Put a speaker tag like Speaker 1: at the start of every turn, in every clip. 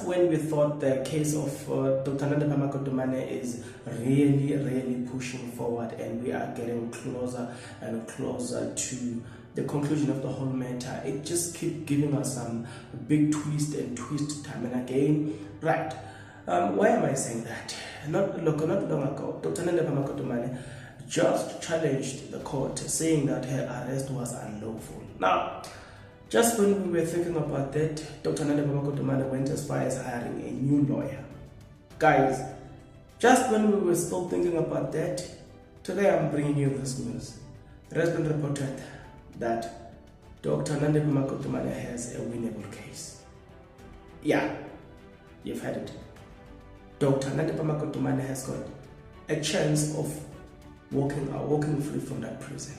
Speaker 1: just when we thought the case of Dr. Nandipha Magudumane is really pushing forward and we are getting closer and closer to the conclusion of the whole matter, it just keeps giving us some big twist time and again. Right. Why am I saying that? Not long ago, Dr. Nandipha Magudumane just challenged the court, saying that her arrest was unlawful. Now, just when we were thinking about that, Dr. Nandipha Magudumane went as far as hiring a new lawyer. Guys, just when we were still thinking about that, today I'm bringing you this news. It has been reported that Dr. Nandipha Magudumane has a winnable case. Yeah, you've heard it. Dr. Nandipha Magudumane has got a chance of walking free from that prison.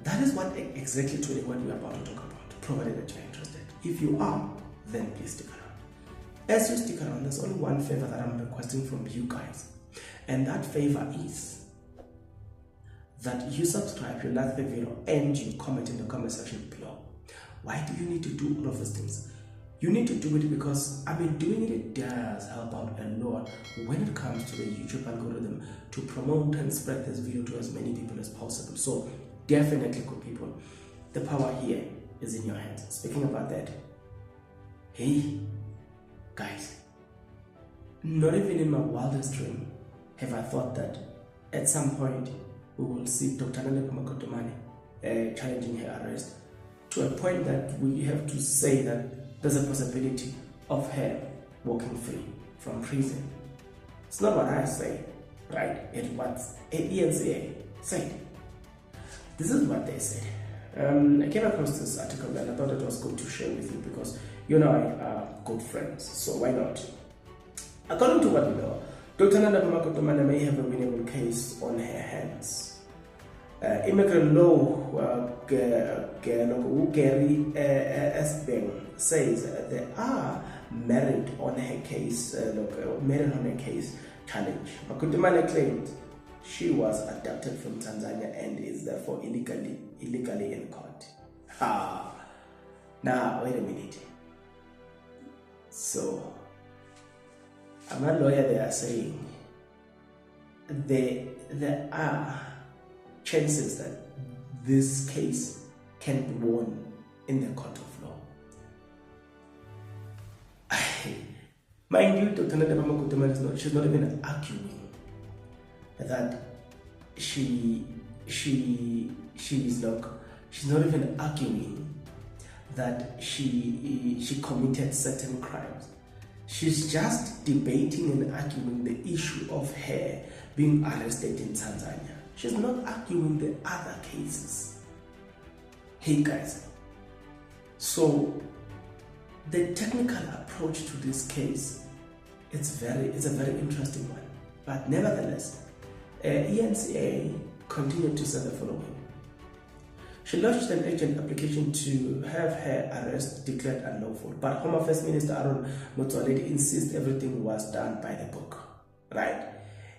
Speaker 1: That is what exactly today what we're about to talk about, provided that you're interested. If you are, then please stick around. As you stick around, there's only one favor that I'm requesting from you guys, and that favor is that you subscribe, you like the video, and you comment in the comment section below. Why do you need to do all of these things? You need to do it because doing it does help out a lot when it comes to the YouTube algorithm to promote and spread this video to as many people as possible. So definitely, good people, the power here is in your hands. Speaking about that, hey guys, not even in my wildest dream have I thought that at some point we will see Dr. Nandipha Magudumane challenging her arrest to a point that we have to say that there's a possibility of her walking free from prison. It's not what I say, right? It's what ENCA said. This is what they said. I came across this article and I thought it was good to share with you because you and I are good friends, so why not? According to what we know, Dr. Nandipha Magudumane may have a winnable case on her hands. Immigrant law, Gary Esbeng says there are merit on her case, challenge. Magudumane claimed she was abducted from Tanzania and is therefore illegally in court. Now wait a minute. So, I'm a lawyer. They are saying there are chances that this case can be won in the court of law. Mind you, Dr. Nandipha Magudumane she's not even arguing that she's not even arguing that she committed certain crimes. She's just debating and arguing the issue of her being arrested in Tanzania. She's not arguing the other cases. Hey guys, so the technical approach to this case, it's a very interesting one. But nevertheless, ENCA continued to say the following. She lodged an urgent application to have her arrest declared unlawful, but Home Affairs Minister Aaron Motsoaledi insists everything was done by the book. Right?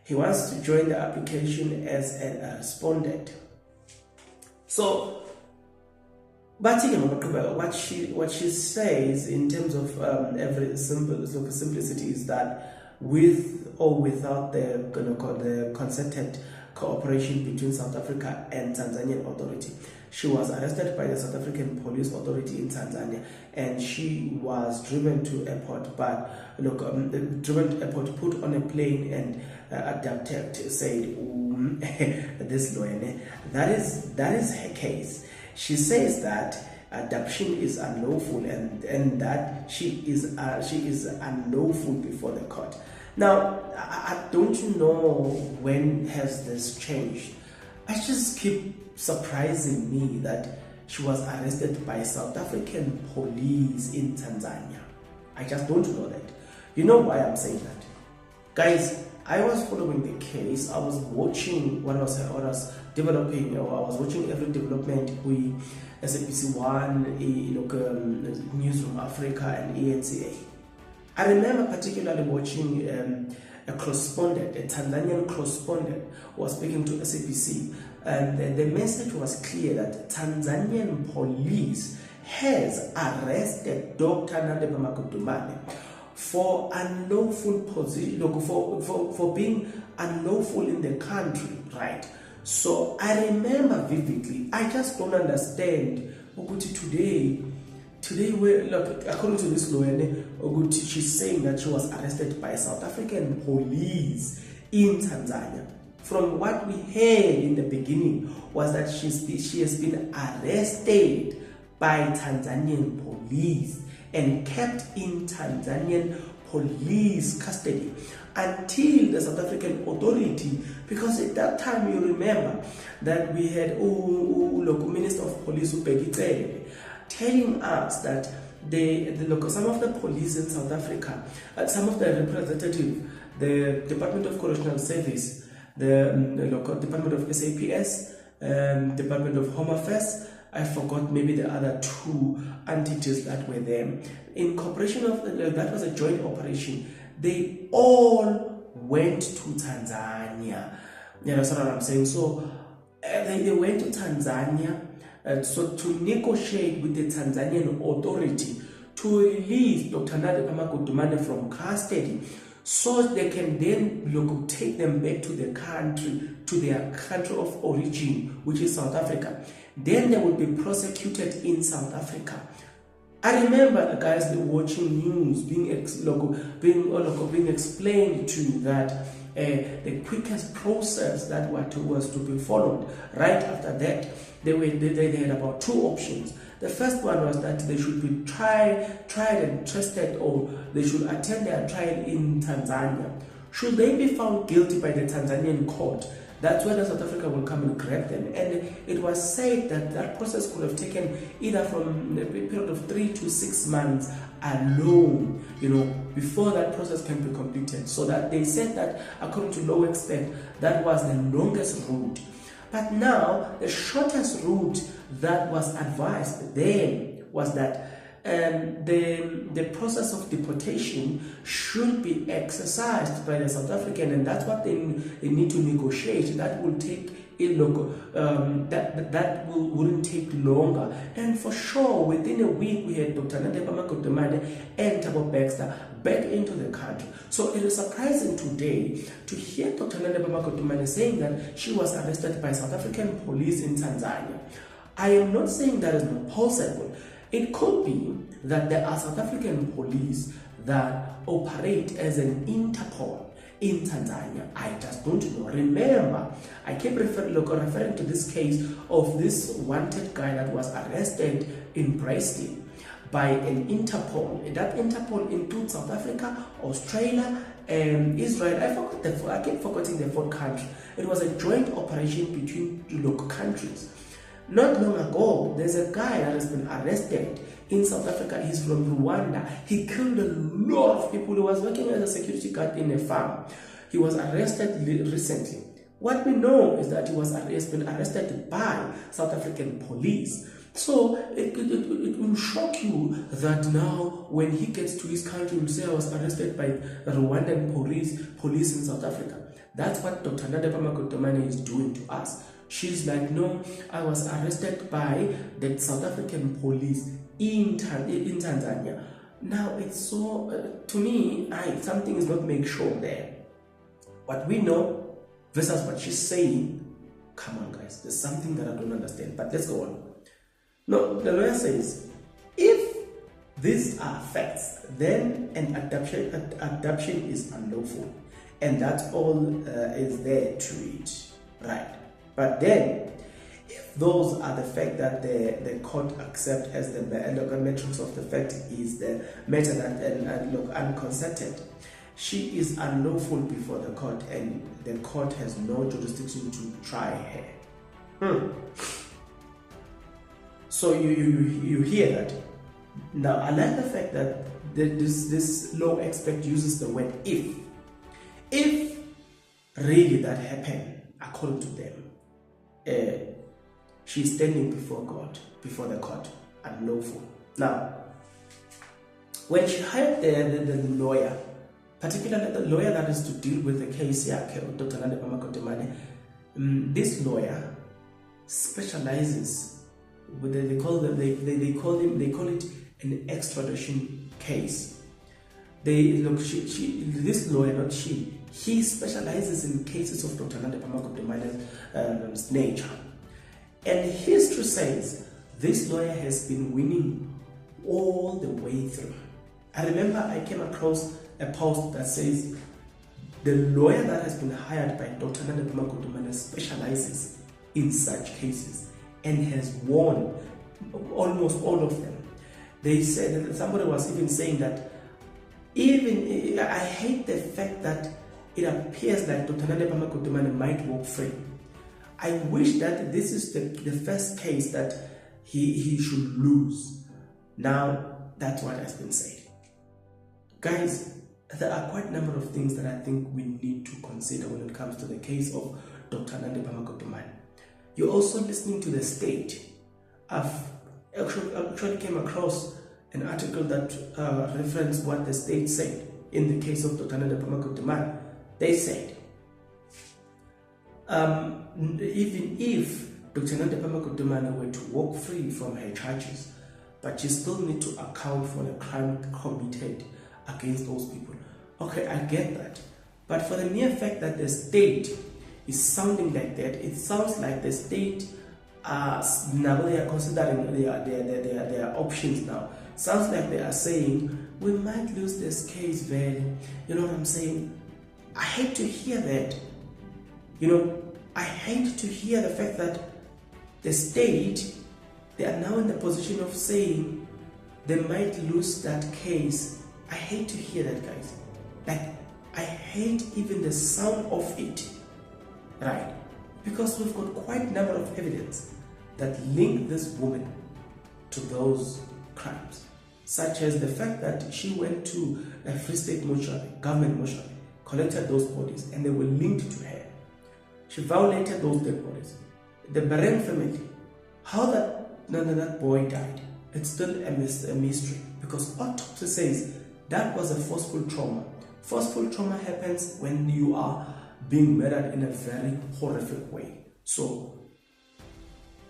Speaker 1: He wants to join the application as a respondent. So, but what she says in terms of simplicity is that with or without the concerted cooperation between South Africa and Tanzanian authority, she was arrested by the South African Police Authority in Tanzania, and she was driven to airport, put on a plane and abducted. Said this lawyer, that is her case. She says that abduction is unlawful and that she is unlawful before the court. Now, I don't know when has this changed. I just keep surprising me that she was arrested by South African police in Tanzania. I just don't know that. You know why I'm saying that? Guys, I was following the case. I was watching what was developing, or I was watching every development with SABC1, Newsroom Africa and ENCA. I remember particularly watching a correspondent, a Tanzanian correspondent, was speaking to SABC, and the message was clear that Tanzanian police has arrested Dr. Nandipha Magudumane for unlawful position, for being unlawful in the country, right? So I remember vividly. I just don't understand. Today, look, according to this lawyer, she's saying that she was arrested by South African police in Tanzania. From what we heard in the beginning was that she has been arrested by Tanzanian police and kept in Tanzanian police custody until the South African authority, because at that time you remember that we had Minister of Police telling us that some of the police in South Africa, some of the representatives, the Department of Correctional Service, the local Department of SAPS, Department of Home Affairs, I forgot maybe the other two entities that were there. In cooperation of, that was a joint operation, they all went to Tanzania. You know what I'm saying? So they went to Tanzania so to negotiate with the Tanzanian authority to release Dr. Nandipha Magudumane from custody, so they can then take them back to their country, to their country of origin, which is South Africa. Then they will be prosecuted in South Africa. I remember the guys watching news being explained to that the quickest process that was to be followed. Right after that, they had about two options. The first one was that they should be tried and tested, or they should attend their trial in Tanzania. Should they be found guilty by the Tanzanian court, that's where South Africa will come and grab them. And it was said that that process could have taken either from a period of 3 to 6 months alone, before that process can be completed. So that they said that, according to law expert, that was the longest route. But now, the shortest route that was advised then was that the process of deportation should be exercised by the South African, and that's what they need to negotiate. That will take wouldn't take longer. And for sure, within a week, we had Dr. Nandipha Magudumane and Thabo Baxter back into the country. So it is surprising today to hear Dr. Nandipha Magudumane saying that she was arrested by South African police in Tanzania. I am not saying that is not possible. It could be that there are South African police that operate as an Interpol in Tanzania. I just don't know. Remember, I keep referring to this case of this wanted guy that was arrested in Brazil by an Interpol. That Interpol includes South Africa, Australia, and Israel. I keep forgetting the fourth country. It was a joint operation between the local countries. Not long ago, there's a guy that has been arrested in South Africa. He's from Rwanda. He killed a lot of people. He was working as a security guard in a farm. He was arrested recently. What we know is that he has been arrested by South African police. So it will shock you that now when he gets to his country, he will say, I was arrested by Rwandan police in South Africa. That's what Dr. Nandipha Magudumane is doing to us. She's like, no, I was arrested by the South African police in Tanzania. Now, it's so, to me, something is not made sure there. What we know versus what she's saying, come on, guys, there's something that I don't understand. But let's go on. No, the lawyer says, if these are facts, then an abduction is unlawful. And that's all is there to it, right? But then, if those are the fact that the court accept as the metrics of the fact is the matter that unconsented, she is unlawful before the court, and the court has no jurisdiction to try her. So you hear that. Now, I like the fact that this law expert uses the word if. If really that happened, according to them, she's standing before God, before the court, unlawful. Now, when she hired the lawyer, particularly the lawyer that is to deal with the case here, Dr. Nandipha Magudumane, this lawyer specializes with they call it an extradition case. This lawyer, not she, he specializes in cases of Dr. Nandipha Magudumane's nature. And history says this lawyer has been winning all the way through. I remember I came across a post that says the lawyer that has been hired by Dr. Nandipha Magudumane specializes in such cases and has won almost all of them. They said that somebody was even saying that I hate the fact that it appears like Dr. Nandipha Magudumane might walk free. I wish that this is the first case that he should lose. Now, that's what has been said. Guys, there are quite a number of things that I think we need to consider when it comes to the case of Dr. Nandipha Magudumane. You're also listening to The State. I've actually came across an article that referenced what The State said in the case of Dr. Nandipha Magudumane. They said, even if Dr. Nandipha Magudumane were to walk free from her charges, but you still need to account for the crime committed against those people. Okay, I get that. But for the mere fact that the state is sounding like that, it sounds like the state now they are considering their options now. Sounds like they are saying, we might lose this case very. You know what I'm saying? I hate to hear that. I hate to hear the fact that the state, they are now in the position of saying they might lose that case. I hate to hear that, guys. Like, I hate even the sound of it, right? Because we've got quite a number of evidence that link this woman to those crimes, such as the fact that she went to a Free State mortuary, government mortuary, collected those bodies, and they were linked to her. She violated those dead bodies. The Bareng family, how that boy died, it's still a mystery, because autopsy says that was a forceful trauma. Forceful trauma happens when you are being murdered in a very horrific way. So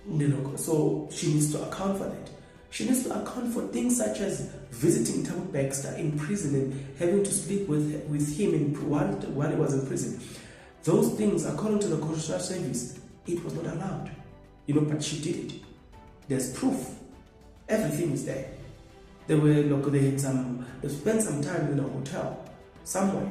Speaker 1: she needs to account for that. She needs to account for things such as visiting Thabo Baxter in prison and having to sleep with him while he was in prison. Those things, according to the Correctional Service, it was not allowed. But she did it. There's proof. Everything is there. They spent some time in a hotel, somewhere,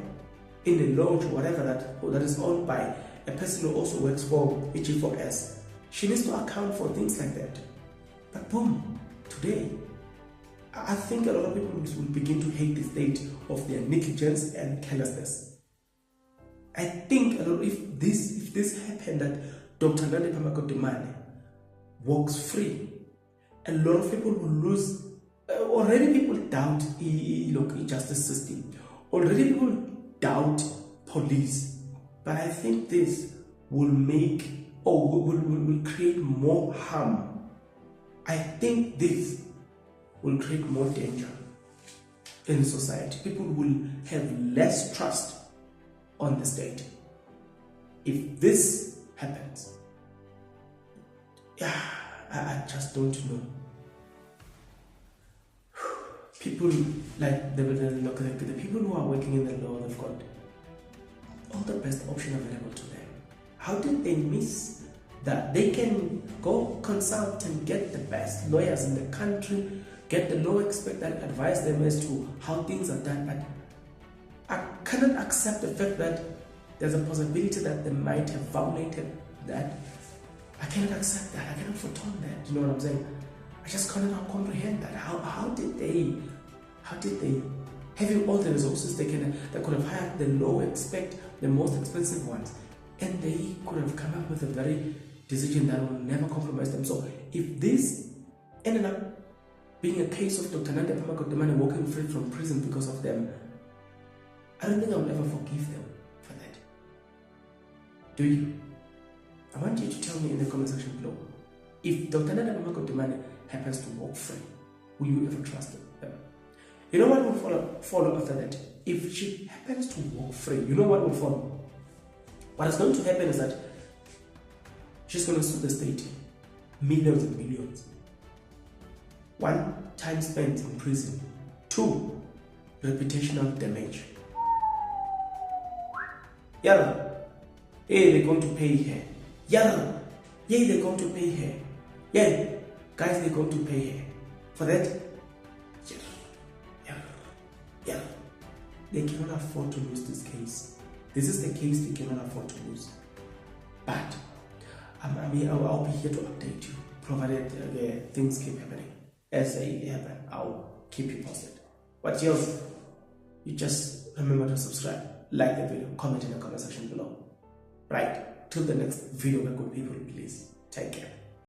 Speaker 1: in a lounge or whatever that is owned by a person who also works for HE4S. She needs to account for things like that. But boom, today, I think a lot of people will begin to hate the state of their negligence and carelessness. I think if this happened, that Dr. Nandipha Magudumane walks free, a lot of people will lose. Already people doubt the justice system. Already people doubt police. But I think this will will create more harm. I think this will create more danger in society. People will have less trust on the state if this happens. Yeah, I just don't know. People like the people who are working in the law, they've got all the best option available to them. How did they miss that? They can go consult and get the best lawyers in the country, get the law expert that advise them as to how things are done. But I cannot accept the fact that there's a possibility that they might have violated that. I cannot accept that. I cannot foretell that. You know what I'm saying? I just cannot comprehend that. How did they, having all the resources they could have hired the low expect, the most expensive ones, and they could have come up with a very decision that will never compromise them. So if this ended up being a case of Dr. Nandipha Magudumane walking free from prison because of them, I don't think I will ever forgive them for that. Do you? I want you to tell me in the comment section below. If Dr. Nandipha Magudumane happens to walk free, will you ever trust them? You know what will follow after that? If she happens to walk free, you know what will follow? What is going to happen is that she's going to sue the state millions and millions. 1, time spent in prison. 2, reputational damage. Yeah, hey, they're going to pay her. Yeah, they're going to pay her. Yeah, guys, they're going to pay her for that. Yeah. They cannot afford to lose this case. This is the case they cannot afford to lose. But I'll be here to update you, provided things keep happening. As they happen, I'll keep you posted. But you just remember to subscribe, like the video, comment in the comment section below. Right, till the next video, my good people, please take care.